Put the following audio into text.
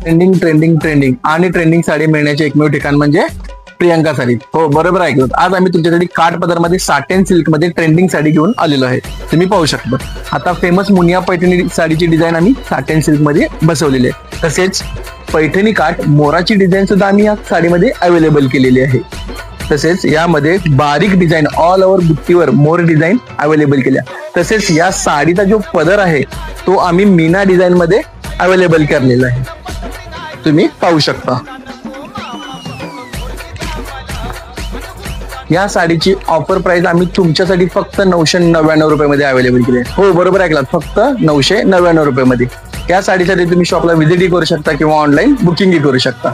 Trending trending trending आणि trending sari मिळण्याचे एकमेव ठिकाण म्हणजे प्रियंका साडी. हो, बरोबर ऐकलं. आज आम्ही तुमच्यासाठी काठपदरमध्ये साटेन सिल्क मध्ये ट्रेंडिंग साडी घेऊन आलेलो आहे. तुम्ही पाहू शकता. आता फेमस मुनिया पैठणी साडीची डिझाईन आम्ही साटेन सिल्क मध्ये बसवलेली आहे. तसेच पैठणी काठ मोराची डिझाईन सुद्धा आम्ही या साडीमध्ये अवेलेबल केलेली आहे. तसेच यामध्ये बारीक डिझाईन ऑल ओव्हर बुट्टीवर मोर डिझाईन अवेलेबल केल्या. तसेच या साडीचा जो पदर आहे तो आम्ही मीना डिझाईन मध्ये अवेलेबल केलेला आहे. तुम्ही पाहू शकता. या साडीची ऑफर प्राइस आम्ही तुमच्यासाठी फक्त 999 रुपयामध्ये अवेलेबल केली आहे. हो, बरोबर ऐकलात, फक्त 999 रुपयामध्ये. या साडीसाठी तुम्ही शॉपला व्हिजिटही करू शकता किंवा ऑनलाईन बुकिंगही करू शकता.